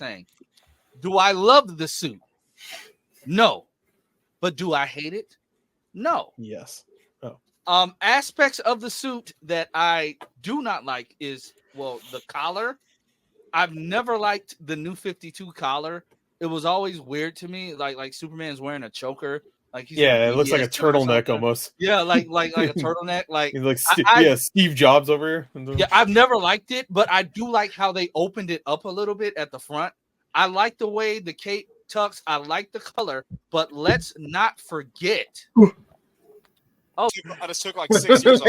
saying. Do I love the suit? No. But do I hate it? No. Yes. Oh. Aspects of the suit that I do not like is, well, the collar. I've never liked the New 52 collar. It was always weird to me, like Superman's wearing a choker, like he's it looks like a turtleneck almost. Yeah, like a turtleneck. Like he's like Steve Jobs over here. Yeah, I've never liked it, but I do like how they opened it up a little bit at the front. I like the way the cape tucks. I like the color, but let's not forget. I just took like 6 years off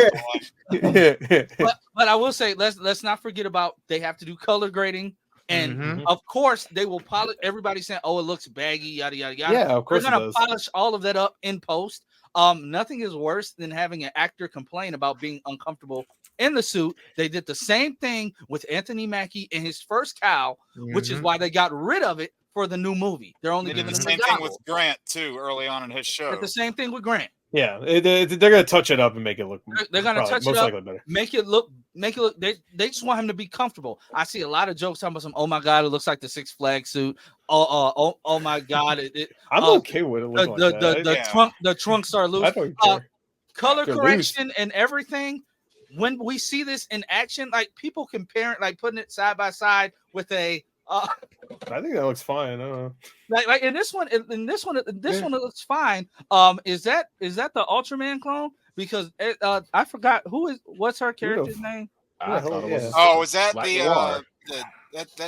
my life. But I will say, let's not forget about they have to do color grading. And of course, they will polish. Everybody's saying, "Oh, it looks baggy, yada yada yada." Yeah, of course. They're gonna polish all of that up in post. Nothing is worse than having an actor complain about being uncomfortable in the suit. They did the same thing with Anthony Mackie in his first cowl, which is why they got rid of it for the new movie. They're only They giving did the him same thing with Grant too early on in his show. Did the same thing with Grant. Yeah, they're gonna touch it up and make it look. They're gonna touch it up, make it look. They just want him to be comfortable. I see a lot of jokes talking about some. Oh my god, it looks like the Six Flags suit. Oh my god, I'm okay with it. The trunks are loose. Color correction and everything. When we see this in action, like people comparing, like putting it side by side with a. I think that looks fine. I don't know. Like in this one, it looks fine. Is that the Ultraman clone? Because I forgot what's her character's name? Is that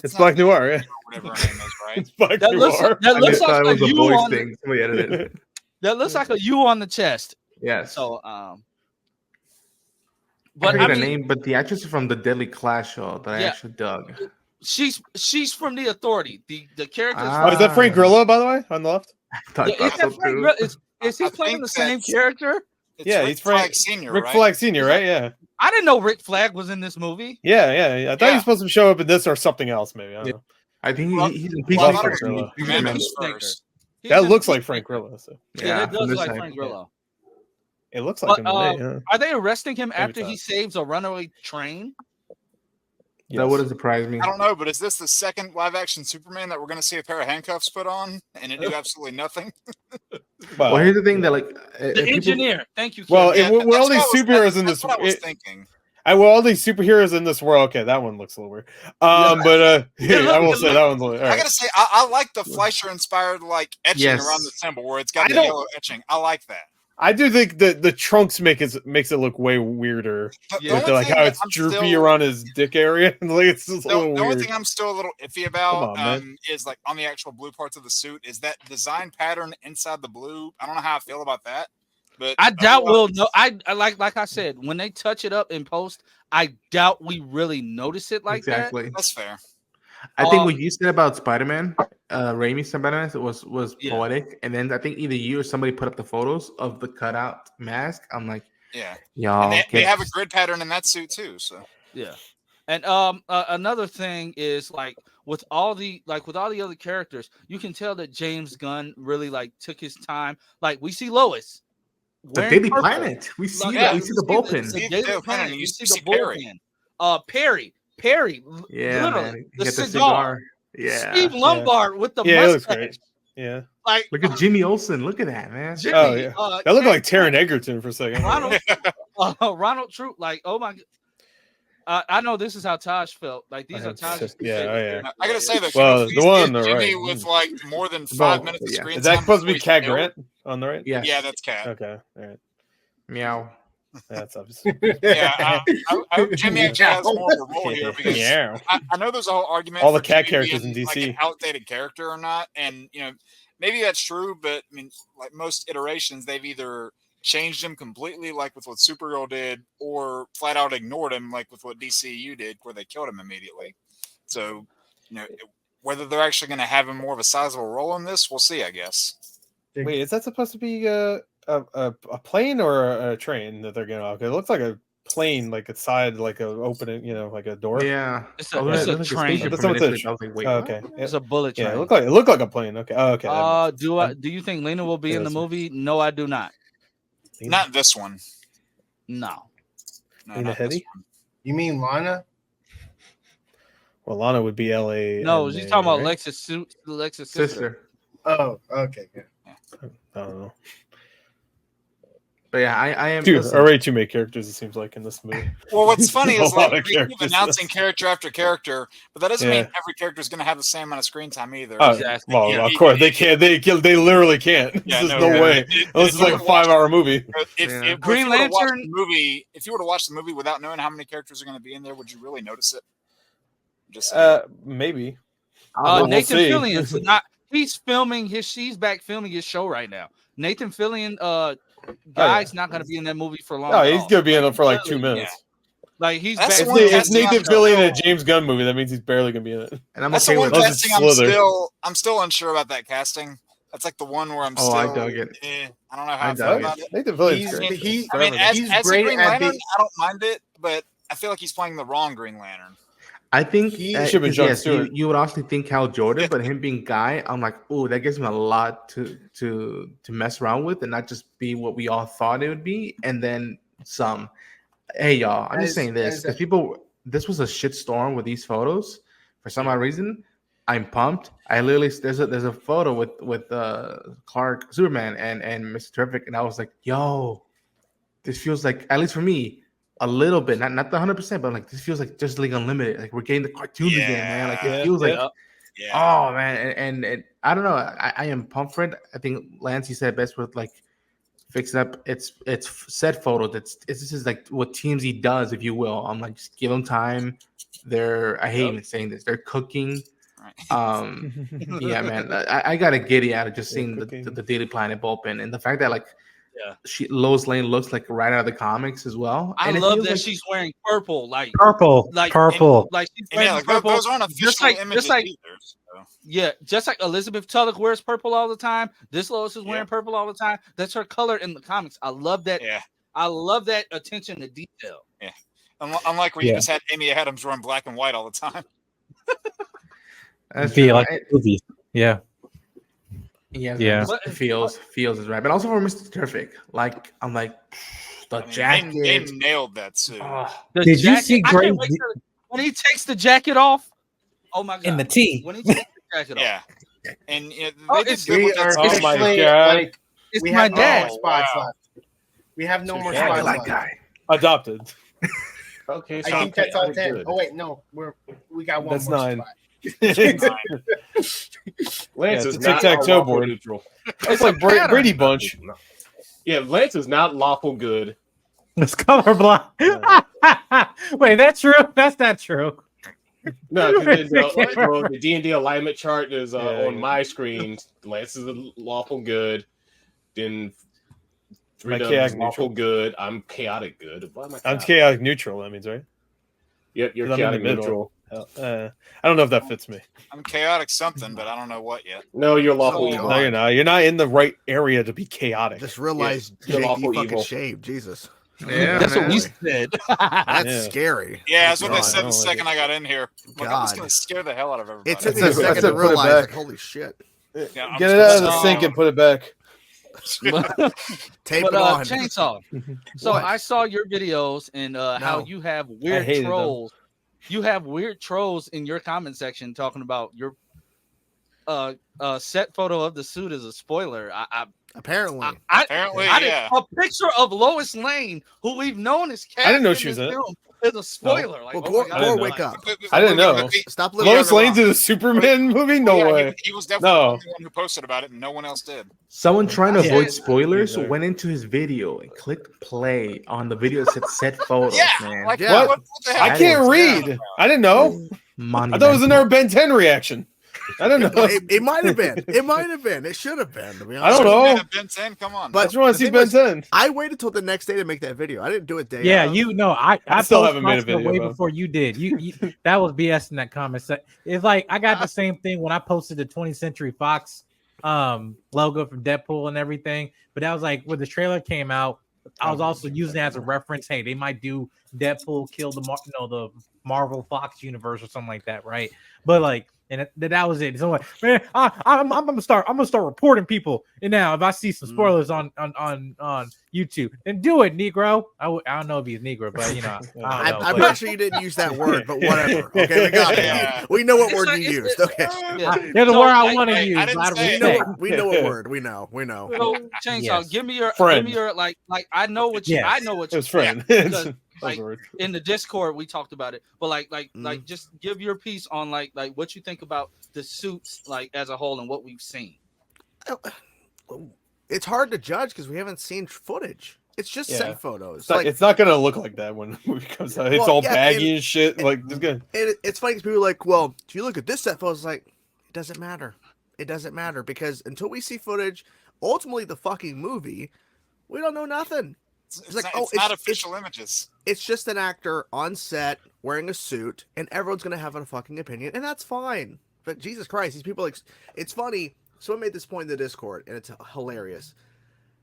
it's Black Noir, yeah. Whatever her name is, right? It's Black Noir. That looks like a U on thing. Somebody edited it. That looks like a U on the chest. Yes. So but I forget the name, but the actress from the Deadly Class show that I actually dug. She's from the Authority. The character. Is that Frank Grillo, by the way, on the left? Is he playing the same character? He's Frank Senior. Rick Flag Senior, right? Yeah. I didn't know Rick Flag was in this movie. Yeah. I thought he was supposed to show up in this or something else, maybe. I don't know. I think he's in Peacemakers. That looks like Frank Grillo. So. Yeah, that does look like Frank Grillo. It looks like him. Are they arresting him after he saves a runaway train? Yes. That wouldn't surprise me. I don't know, but is this the second live-action Superman that we're going to see a pair of handcuffs put on and it do absolutely nothing? Well, here's the thing that the engineer. Thank you. Well, we're all these superheroes in this. That's what I was thinking. All these superheroes in this world. Okay, that one looks a little weird. I will say that one's. All right. I gotta say, I like the Fleischer-inspired etching around the symbol where it's got the yellow etching. I like that. I do think that the trunks makes it look way weirder. Like how it's droopy around his dick area. It's just the only thing I'm still a little iffy about is like on the actual blue parts of the suit is that design pattern inside the blue. I don't know how I feel about that, but I doubt we'll know. I like I said, when they touch it up in post, I doubt we really notice it like that. That's fair. I think what you said about Spider-Man, Raimi's Spider-Man, was poetic. And then I think either you or somebody put up the photos of the cutout mask. I'm like, y'all. And they have a grid pattern in that suit too. So yeah. And another thing is with all the other characters, you can tell that James Gunn really took his time. Like we see Lois, the Daily Planet. We see that. We see the bullpen. The Daily Planet. You see the bullpen. Perry, literally the cigar. Yeah, Steve Lombard with the mustache. Looks great. Yeah, look at Jimmy Olsen. Look at that, man. Jimmy, that looked like Taron Egerton for a second. Ronald Troop, oh my. I know this is how Taj felt. These are Taj's. Yeah. I gotta say that. Well, the one on the Jimmy right with more than 5 minutes of screen time. Is that supposed to be Cat Grant on the right? Yeah, that's Cat. Okay, all right. Meow. That's obvious. I Jimmy actually has more of a role here because I know there's a whole argument. All the cat characters in DC, like an outdated character or not, and maybe that's true. But I mean, like most iterations, they've either changed him completely, like with what Supergirl did, or flat out ignored him, like with what DCU did, where they killed him immediately. So, whether they're actually going to have him more of a sizable role in this, we'll see. I guess. Wait, is that supposed to be a plane or a train that they're getting off? It looks like a plane, like a side, like a opening, like a door. Yeah, it's a train. Okay, it's a bullet train. Yeah, it looked like a plane. Okay. Oh, okay. Do you think Lena will be in the movie? No, I do not. Not this one. No. Lena Headey? You mean Lana? Well, Lana would be LA. No, she's talking about right? Lex's sister. Sister. Oh, okay. Yeah. I don't know. But yeah, I am. Dude, listen, already too many characters. It seems like in this movie. Well, what's funny A is lot like of they keep characters. announcing character after character, but that doesn't mean Yeah. every character is going to have the same amount of screen time either. Oh, Exactly. well, Yeah. of course they can't. They literally can't. Yeah, There's no, no yeah. way. This is like a 5-hour movie. If Green you were to watch Lantern- the movie, if you were to watch the movie without knowing how many characters are going to be in there, would you really notice it? Just saying. Maybe. Nathan we'll see. Fillion's not. He's filming his. She's back filming his show right now. Nathan Fillion, guy's not going to be in that movie for long. No, at he's all. gonna be in it for like 2 minutes. Like he's That's back. the one It's casting Nathan I'm Fillion in a still- James Gunn movie. That means he's barely gonna be in it. and I'm That's the okay one with Unless it. it's casting Slither. I'm still unsure about that casting. That's like the one where I'm Oh, still. I dug it. I don't know how I, I feel dug about it. it. Nathan Fillion's He's- great. he- I mean, as He's a great Green at Lantern, being- I don't mind it, but I feel like he's playing the wrong Green Lantern. I think He should be 'cause Jon yes, Stewart. you would honestly think Cal Jordan, but him being Guy, I'm like, oh, that gives him a lot to mess around with and not just be what we all thought it would be, and then some. Hey y'all, I'm just As- saying this as because a- people, this was a shit storm with these photos. For some odd reason, I'm pumped. I literally there's a photo with Clark, Superman, and Mr. Terrific, and I was like, yo, this feels like, at least for me, a little bit, not the 100%, but like this feels like Justice League Unlimited. Like we're getting the cartoons again, man. Like it feels like, Yeah. oh man, and I don't know. I am pumped for it. I think Lance, said best with like fix it up. It's set photos. This is like what TMZ does, if you will. I'm like, just give them time. I hate even saying this. They're cooking. Yeah, man. I got a giddy out of just seeing the Daily Planet bullpen and the fact that like Lois Lane looks like right out of the comics as well. I And it love feels that like- she's wearing purple, like Purple. like Purple. like she's And wearing yeah, like purple. those aren't official just like images either. So. Yeah, just like Elizabeth Tulloch wears purple all the time. This Lois is wearing purple all the time. That's her color in the comics. I love that. Yeah. I love that attention to detail. Yeah. Unlike where you just had Amy Adams wearing black and white all the time. That's Be true. like movies. Yeah. Yeah. Feels is right. But also for Mr. Terrific. Like I'm like the jacket. They nailed that suit. The Did you see I great can't wait till- when he takes the jacket off? Oh my god! in the T? When he takes the jacket off, Yeah. And you know, Oh, they did it's- good We with that are suit. Oh my officially, God. like, it's we my have no dad. more spots Wow. left. We have no more Yeah, spots Like left. guy. Adopted. Okay, I so think that's all 10. good. Oh wait, no, we got one That's more 9. spot. Lance Yeah, is it's a not tic-tac-toe lawful board. neutral. That's like Brady Bunch. Yeah, Lance is not lawful good. It's colorblind. Wait, that's true? That's not true. No, because the D&D alignment chart is Yeah, on yeah. my screen. Lance is a lawful good. Then Am I Freedom chaotic is lawful neutral? good. I'm chaotic good. Why am I I'm chaotic? chaotic neutral. That means, right? Yep, you're 'Cause I'm in the chaotic middle. neutral. I don't know if that fits me. I'm chaotic something, but I don't know what yet. No, you're lawful So- evil. No, you're not. You're not in the right area to be chaotic. Just realized you're Jake, lawful you fucking evil. shaved. Jesus. Yeah, That's what man. we said. That's Yeah. scary. Yeah, that's what they God, said I the don't like second I got in here. Like, I'm just God. gonna scare the hell out of everybody. It took me That's a it. second That's it. to Put it realize, back. like, holy shit. Yeah, I'm Get it just out of the gonna- sink and put it back. Tape But it on. Chainsaw. So What? I saw your videos and how No. you have weird hated them. trolls. You have weird trolls in your comment section talking about your set photo of the suit as a spoiler. Apparently. Apparently, I yeah. a picture of Lois Lane, who we've known as Cat. I didn't know she was in it. film, is a spoiler. Like, Well, oh Gore, my God. Gore know. wake up. I didn't know. Stop living Lois under a Lane's rock. in a Superman movie? No Yeah, way. He was definitely No. the only one who posted about it, and no one else did. Someone trying to Yeah. avoid spoilers Either. went into his video and clicked play on the video that said set photos, Yeah, man. like Yeah. what the hell? I can't read. I didn't know. I thought it was another Ben 10 reaction. I don't know. It might have been. It might have been. It should have been, to be I don't honest. know. Yeah, Ben 10, come on. But I just want the to see thing Ben was, 10. I waited till the next day to make that video. I didn't do it day Yeah, of. you know, I still posted haven't made a my stuff video, way though. before you did. You that was BS in that comment. It's like I got the same thing when I posted the 20th Century Fox logo from Deadpool and everything. But that was like when the trailer came out. I was also using it as a reference. Hey, they might do Deadpool kill the Marvel Fox universe or something like that, right? But like And that was it. So I'm like, man, I'm gonna start reporting people. And now if I see some spoilers on YouTube, then do it, Negro. I don't know if he's Negro, but you know, I don't know. I'm but- not sure you didn't use that word, but whatever. Okay, we got it. Yeah. We know what It's word like- you it's- used. Okay. Yeah. There's a So, word I like, want to hey, use. I didn't but I don't say We it. respect. know what word. We know. So, Chainsaw, Yes. give me your Friend. like I know what you Yes. I know what It you was friend. because, That like, was the word. in the Discord we talked about it, but like Mhm. just give your piece on like what you think about the suits like as a whole and what we've seen. It's hard to judge because we haven't seen footage. It's just Yeah. set photos. It's not, Like, it's not gonna look like that when the movie comes out. It's Well, all yeah, baggy and shit. and- Like it's good. and it's funny because people are like, well, if you look at this set photo, it's like, it doesn't matter. It doesn't matter because until we see footage, ultimately the fucking movie, we don't know nothing. It's, like, not, oh, it's not it's- official images. It's just an actor on set wearing a suit, and everyone's gonna have a fucking opinion, and that's fine. But Jesus Christ, these people, it's funny. Someone made this point in the Discord, and it's hilarious.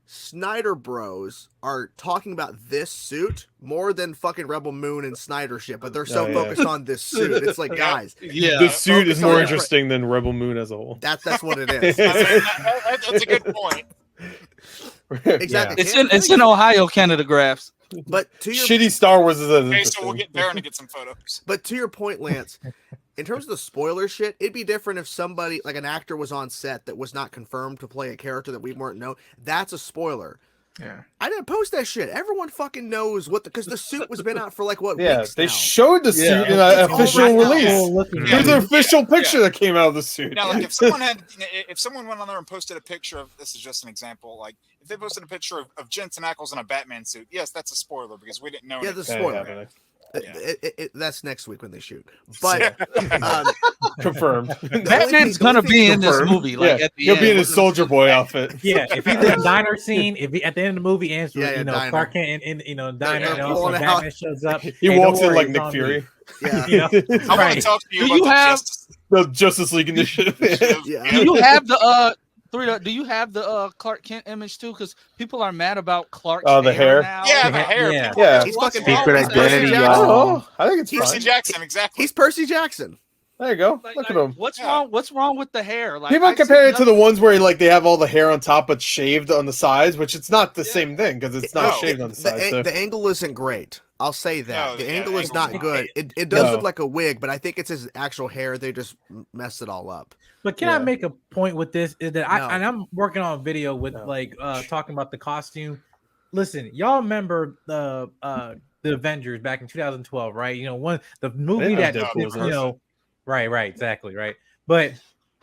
Snyder Bros are talking about this suit more than fucking Rebel Moon and Snyder shit, but they're so Oh, yeah. focused on this suit. It's like, guys, Yeah. The suit focus is on more that. interesting than Rebel Moon as a whole. that's what it is. That's a good point. Exactly. It's in Ohio Canada graphs. But to your Shitty Star Wars is Okay, so we'll get Baron to get some photos. But to your point, Lance, in terms of the spoiler shit, it'd be different if somebody, like an actor, was on set that was not confirmed to play a character that we weren't know. That's a spoiler. Yeah. I didn't post that shit. Everyone fucking knows what because the suit was been out for like what Yeah, weeks they now. showed the suit Yeah. in an It's official all right now. release. Cool looking There's an dude. official picture that came out of the suit. Now, like if someone had, if someone went on there and posted a picture of, this is just an example, like if they posted a picture of Jensen Ackles in a Batman suit, yes, that's a spoiler because we didn't know. Yeah, anything. the Yeah, spoiler. yeah, That's next week when they shoot. But um, confirmed. Batman's gonna be in this Confirmed. movie, like Yeah, at the he'll end. be in his Soldier Boy outfit. Yeah, if he's in a diner scene, if he at the end of the movie answers, Yeah, Clark diner. Kent in diner, they're you know, pulling when out. Batman shows up, He hey, don't walks in worry, like it's Nick on Fury. me. yeah, You know? I want Right. to talk to you Do about you the have- Justice. The Justice League initiative. yeah. Do you have the do you have the Clark Kent image too? Because people are mad about Clark's Oh, the hair? now. Yeah, the hair. Yeah. People- Yeah. He's what's fucking wrong Secret with that? identity, Percy I don't y'all. know. I think it's Percy fine. Jackson, exactly. He's Percy Jackson. There you go. Like, Look at like, him. what's Yeah. wrong? What's wrong with the hair? Like People I see compare it to the nothing- ones where like they have all the hair on top but shaved on the sides, which it's not the Yeah. same thing because it's not No. shaved on the sides. So. The angle isn't great. I'll say that. No, the yeah, angle the is angle's not not good. It does No. look like a wig, but I think it's his actual hair. They just messed it all up. But can I Yeah. make a point with this? Is that No. I'm working on a video with No. like talking about the costume. Listen, y'all remember the Avengers back in 2012, right? You know, the movie know that Deadpool was you in it. know, right, exactly, right. But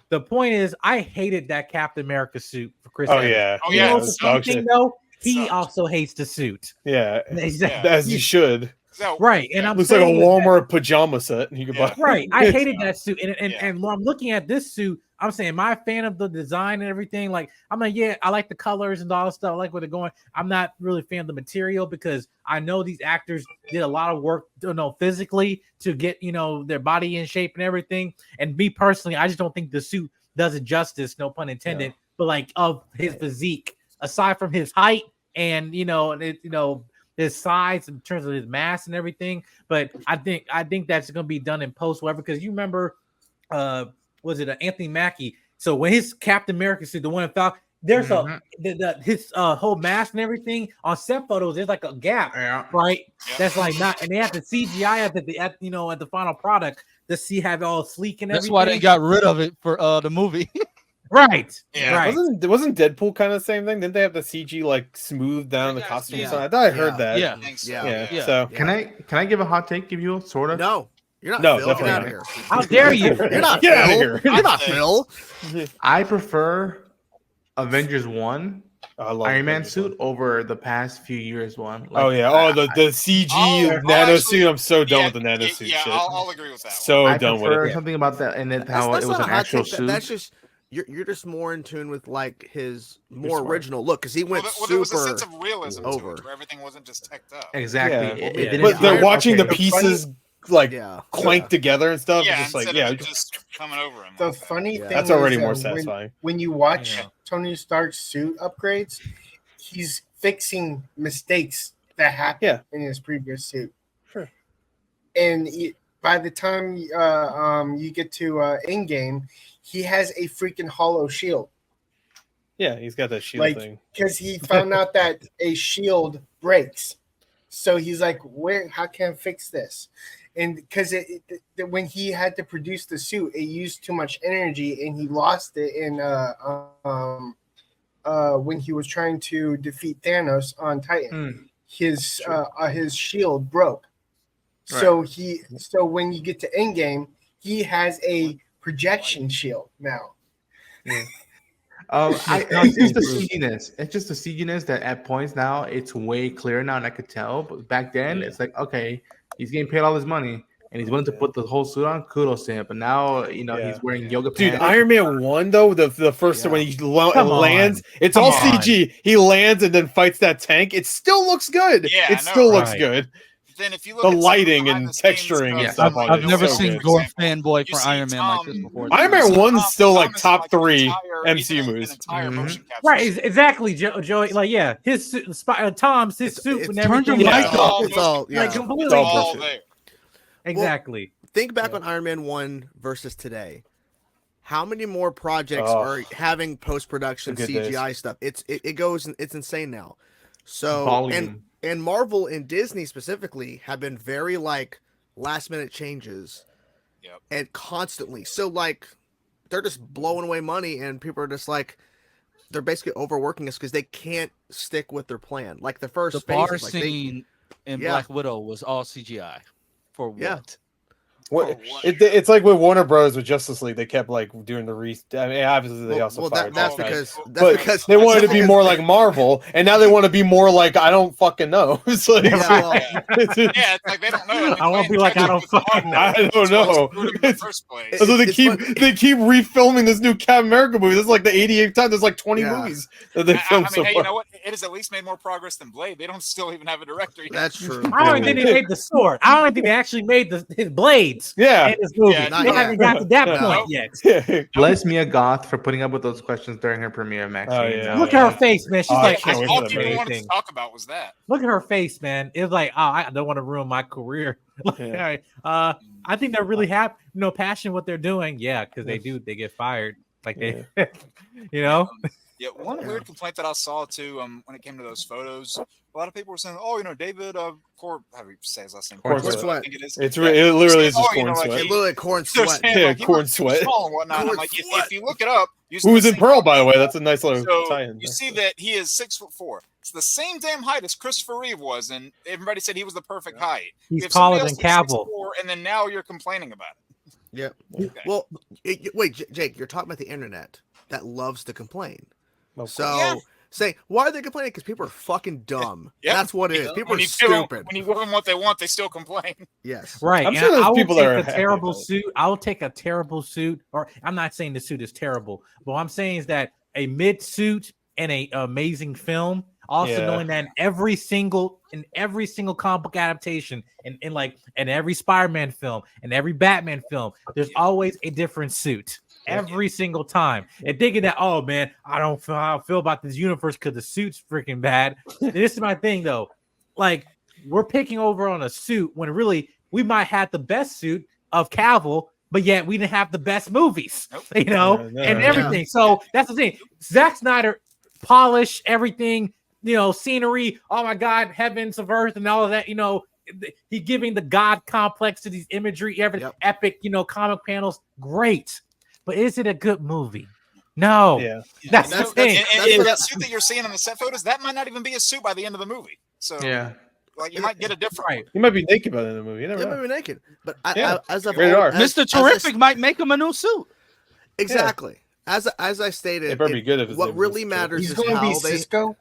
the point is, I hated that Captain America suit for Chris. Oh Evans. yeah. Oh, You yeah, know it's the dog funny thing shit. though, he Sucked. also hates the suit. Yeah. Exactly. As you should. So, Right, and I'm Looks like a saying is that- Walmart pajama set. You could Yeah. buy. Right. I hated that suit. And Yeah. when I'm looking at this suit, I'm saying, am I a fan of the design and everything? Like, I'm like, yeah, I like the colors and all that stuff. I like where they're going. I'm not really a fan of the material because I know these actors did a lot of work, physically to get, their body in shape and everything. And me personally, I just don't think the suit does it justice, no pun intended, but like of his physique, aside from his height and, his size in terms of his mass and everything. But I think that's going to be done in post, whatever, because you remember, was it Anthony Mackie? So when his Captain America suit, the one in Falcon, there's his whole mask and everything on set photos. There's like a gap, Yeah. right? Yeah. That's like not, and they have the CGI at the final product to see have it all sleek and That's everything. why they got rid of it for the movie. right, Yeah. right. Wasn't Deadpool kind of the same thing? Didn't they have the CG like smooth down the Yeah, costume? yeah. So I thought I heard Yeah. that. Yeah. I think so, Yeah. Yeah. So Can I give a hot take? Give you sort of? No, you're not No, Phil. Get definitely out of not. here. How dare you? You're not Get outta Phil. here. You're not Phil. I prefer Avengers 1 I love Iron Man Avengers suit over the past few years one. one. Oh yeah. Oh the CG I'll nano actually- suit. I'm so done Yeah, with the nano suit yeah, shit. I'll agree with that. So I done with prefer it. something about that and then That's, how that's it was not an a hot actual take. suit. That's just you're just more in tune with like his more smart. original look because he Well, went there was a super. sense of realism to over. it, where everything wasn't just teched up. Exactly. Yeah. It Yeah. didn't But they're feel- watching okay. the pieces like Yeah. clank together and stuff. Yeah, It's just like instead yeah. of it just coming over him. The like that. funny Yeah. thing That's already is, more when- satisfying. When you watch Yeah. Tony Stark's suit upgrades, he's fixing mistakes that happened Yeah. in his previous suit. Sure. And by the time you get to Endgame, he has a freaking hollow shield. Yeah, he's got that shield Like, thing. because he found out that a shield breaks, so he's like, "Where? How can I fix this?" And because when he had to produce the suit, it used too much energy, and he lost it in when he was trying to defeat Thanos on Titan. His shield broke. So so when you get to Endgame, he has a projection shield now. Yeah. It's just the CGness. It's just the CGness that at points now it's way clearer now, and I could tell. But back then, it's like, okay, he's getting paid all his money, and he's willing to put the whole suit on. Kudos to him. But now, he's wearing yoga Dude, pants. Iron Man 1 though, the first when he lands, it's Come all on. CG. He lands and then fights that tank. It still looks good. Yeah, it I know, still looks right? good. Then if you look The at some lighting and behind-the-scenes texturing and stuff, stuff on I've it is never so seen good. Gore example, fanboy you for see Iron Man like this Tom- before. Iron Man you see 1's Tom- still Tom like is top like an 3 entire- MCU he's in movies. An entire Mhm. motion capture Right, suit. exactly, Joey. Like, yeah, his suit, Tom's his suit It's- and Turn your everything. mic It's up. all It's all motion yeah. Like capture. completely. It's all bullshit. there. Exactly. Think back on Iron Man 1 versus today. How many more projects Oh. are having post production The good CGI stuff? It's insane now. So Volume. and Marvel and Disney specifically have been very like last minute changes. Yep. And constantly. So like they're just blowing away money and people are just like they're basically overworking us because they can't stick with their plan. Like the first The phase, bar like scene in Yeah. Black Widow was all CGI. For what? Yeah. It's like with Warner Bros. With Justice League, they kept like doing the I mean, obviously they also fired that's Zack Snyder. because But they wanted to be more like Marvel, and now they want to be more like I don't fucking know. It's like, yeah, well, Yeah, it's like they don't know. I won't be like, I don't fucking know. I don't That's know. what's screwed 'em in the first place. So they It's keep fun- they keep refilming this new Captain America movie. This is like the 88th time. There's like 20 Yeah. movies that they filmed I so mean, hey, far. you know what? It has at least made more progress than Blade. They don't still even have a director yet. that's true. I don't even think they made the sword. I don't even think they actually made his blades Yeah. in this movie. Yeah, not they yet. haven't got to that No. point yet. Yeah. Bless Mia Goth for putting up with those questions during her premiere, Max. Oh, yeah. Look at her face, man. She's Oh, I like, can't I wait All for that people movie. wanted to anything. talk about was that. Look at her face, man. It's like, oh, I don't want to ruin my career. Like, Yeah. all right. I think they're really happy, passion what they're doing. Yeah, because they get fired. Like they, Yeah, one weird complaint that I saw too, when it came to those photos, a lot of people were saying, "Oh, David, how do you say his last name? Corn Sweat. I think it is. It literally is just Oh, you corn know, like, sweat. It literally corn They're sweat. saying, Yeah, like, he corn was sweat. small and whatnot. Corn I'm like, sweat. if you look it up, using Who was the in same Pearl, by the way? photo, That's a nice little So tie-in. you see that he is 6'4". It's the same damn height as Christopher Reeve was, and everybody said he was the perfect height. he's If somebody taller else than is Cavill. 6'4", and then now you're complaining about it. Yeah. Okay. Well, wait, Jake, you're talking about the internet that loves to complain. Of So Yeah. say, why are they complaining? Because people are fucking dumb. Yep. That's what it is. People When are you give them- stupid. when you give them what they want, they still complain. Yes. Right. I'm and sure there's I will people take that are a happy terrible about it. suit. I will take a terrible suit, or I'm not saying the suit is terrible, but what I'm saying is that a mid suit and a amazing film. Also Yeah. knowing that in every single comic book adaptation, and in every Spider-Man film and every Batman film, there's always a different suit. Every single time, and thinking that, oh man, I don't feel how I feel about this universe because the suit's freaking bad. This is my thing though, like we're picking over on a suit when really we might have the best suit of Cavill, but yet we didn't have the best movies, Nope. and Yeah. everything. So that's the thing. Zack Snyder polished everything, scenery. Oh my God, heavens of earth and all of that. He giving the God complex to these imagery, Yep. epic, comic panels. Great. But is it a good movie? No. Yeah. That's And the thing. and that suit that you're seeing in the set photos, that might not even be a suit by the end of the movie. So Yeah. like you might get a different Right. He might be naked by the end of the movie. You never They know. might be naked, but Yeah. as I've Rated R. as- Mr. as I- Terrific might make him a new suit. exactly. As I stated, It better be good if his what name was really Mr. matters He's is going to be how they. Cisco.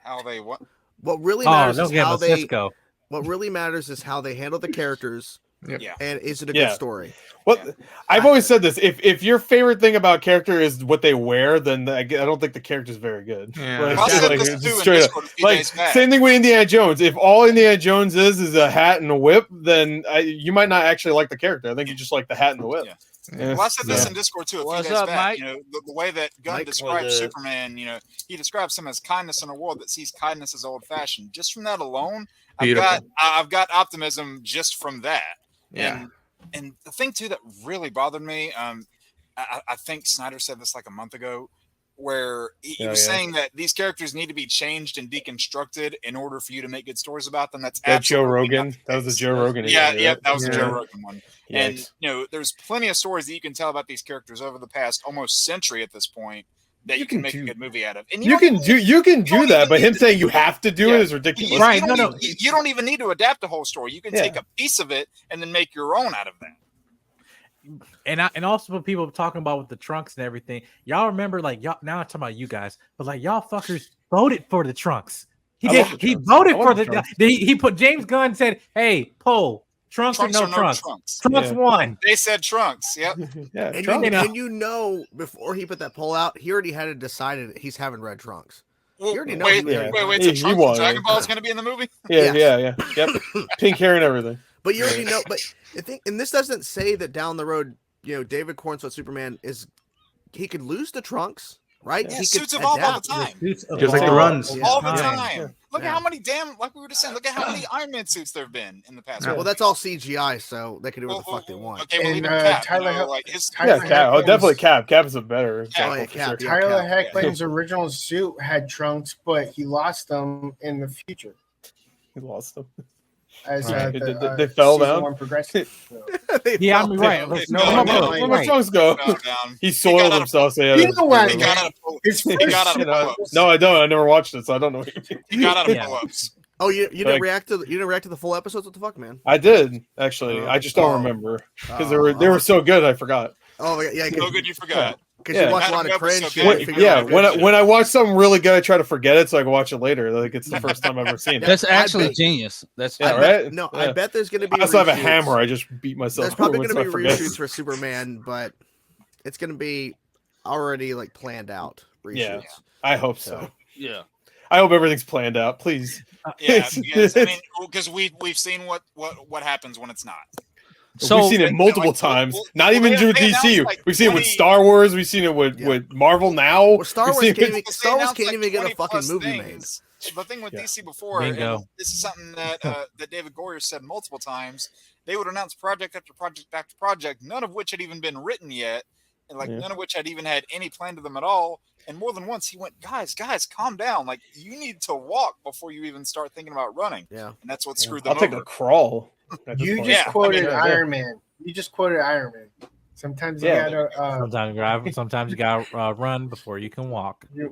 how they what. What really Oh, matters don't is give him how a they. Cisco. What really matters is how they handle the characters, Yeah. and is it a Yeah. good story? Well, Yeah. I've always said this: if your favorite thing about character is what they wear, then I don't think the character's very good. Yeah. Like, I said like, this just too in straight up. Discord a few Like days back. same thing with Indiana Jones. If all Indiana Jones is a hat and a whip, then you might not actually like the character. I think you just like the hat and the whip. Yeah. Yeah. Well, I said this Yeah. in Discord too a few What's days up, back. Mike? The way that Gunn Mike, describes what, Superman, he describes him as kindness in a world that sees kindness as old-fashioned. Just from that alone, Beautiful. I've got optimism just from that. Yeah. And And the thing too that really bothered me, I think Snyder said this like a month ago, where he was saying that these characters need to be changed and deconstructed in order for you to make good stories about them. That's That Joe absolutely Rogan. not the That was the case. Joe Rogan. Yeah, interview, yeah, right? that was the Joe Yeah. Rogan one. And Yikes. there's plenty of stories that you can tell about these characters over the past almost century at this point that you can make a good movie out of. And You don't can even- do don't that, even but need him to- saying you have to do Yeah. it is ridiculous. Right, don't no, even- you don't even need to adapt the whole story. You can Yeah. take a piece of it and then make your own out of that. And also when people talking about with the trunks and everything, y'all remember like y'all now I'm talking about you guys, but like y'all fuckers voted for the trunks. He I did. love the He trunks. voted I love for the the. trunks. He put James Gunn said, "Hey, poll trunks, Trunks or or no no trunks. trunks. Trunks Yeah. won." They said trunks. Yep. Yeah, And Trump. you know, before he put that poll out, he already had it decided he's having red trunks. Well, You already know wait, who they're- wait. He- So he Trunks won. and Dragon Ball is going to be in the movie? Yeah, Yes. yeah. Yep. Pink hair and everything. But you already know. But I think, and this doesn't say that down the road, David Cornswet Superman he could lose the trunks, right? Yeah, he suits could evolve all the adapt. time. Just like the runs. Yeah. All the Yeah. time. Look Yeah. at how many like we were just saying, look at how many Iron Man suits there have been in the past. Well, that's all CGI, so they can do what the fuck they want. Okay, well, And, even Cap, Tyler Hill- like his Tyler Yeah, Cap. Oh, Heckman's- definitely Cap. Cap is a better Yeah, example for Cap, sure. yeah. Tyler Cap. Heckman's original suit had trunks, but he lost them in the future He lost them. as Right. They fell season down? one progressed. They Yeah, I fell mean, right. down. Let's- No, no, no, no, no, Where no, my right. trunks go? fell down. He soiled got out of- himself. So You know what? He got out of pull- His he first got out of You know, pull-ups. no, I don't. I never watched it, so I don't know. He got out of Yeah. pull-ups. Oh, you Like- didn't react to the full episodes? What the fuck, man? I did actually. I just don't Oh. remember because they were so good. I forgot. Oh yeah, So good you forgot. because Yeah. you watch a lot Adam of Webb was cringe. so shit, good. you figure out Yeah, good when shit. I watch something really good, I try to forget it so I can watch it later. Like it's the first time I've ever seen it. That's I actually bet- genius. That's Yeah, I bet- right? No, Yeah. I bet there's going to be. I also have a reshoots. hammer. I just beat myself. There's probably going going to to be reshoots for Superman, but it's going to be already like planned out reshoots. Yeah. I hope so. yeah. I hope everything's planned out. Please. Yeah, because I mean, because we've seen what happens when it's not. So we've seen it multiple like, times. well, Not even they with DC. announced, like, We've seen it with 20 Star Wars. We've seen it with, Yeah. with Marvel now. Well, Star We've Wars seen can't it- even, Because Star they Wars announced, can't like, even get a 20 fucking plus movie made. things. The thing with Yeah. DC before, and Bingo. this is something that that David Goyer said multiple times. They would announce project after project after project, none of which had even been written yet, and like Yeah. none of which had even had any plan to them at all. And more than once, he went, "Guys, calm down. Like you need to walk before you even start thinking about running." Yeah. And that's what Yeah. screwed I'll them take over. a crawl. at this You point. just Yeah, I quoted mean, yeah. Iron Man. You just quoted Iron Man. Sometimes you Yeah. gotta. Sometimes you gotta run before you can walk. You-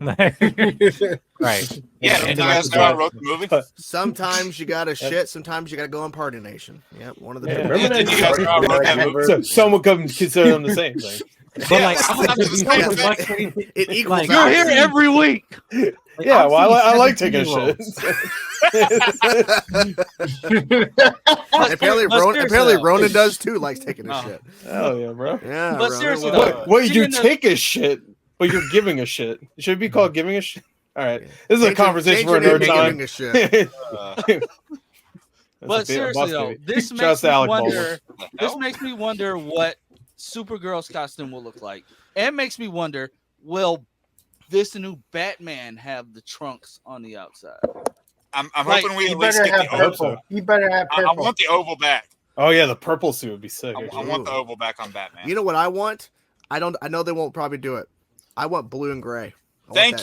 Right. Yeah, And you guys know I wrote the movie. Sometimes you gotta shit. Sometimes you gotta go on Party Nation. Yep, one of the Yeah, two. remember Did you guys know I wrote that movie? So someone could consider them the same thing. But Yeah, like, sometimes it's the same like, thing. It equals Like, out. You're here every week. Yeah, I've well, I seen like taking a 17-year-olds. shit. apparently, But seriously, apparently though. Ronan does too. Likes taking a Oh. shit. Hell yeah, bro. Yeah, But Ronan seriously, will. though, What you Seeing the- take a shit, but you're giving a shit. It should be called giving a shit. All right, this is a Change your- conversation change for your another name to time. giving a shit. But seriously though, this Shout out makes to me Alec wonder. What the This hell? makes me wonder what Supergirl's costume will look like. And makes me wonder, will this new Batman have the trunks on the outside? I'm Like, hoping we You at least better get have the hope oval. purple. You better have I purple. want the oval back. Oh yeah, the purple suit would be sick. I actually. want the oval back on Batman. You know what I want? I know they won't probably do it. I want blue and gray. I want Thank that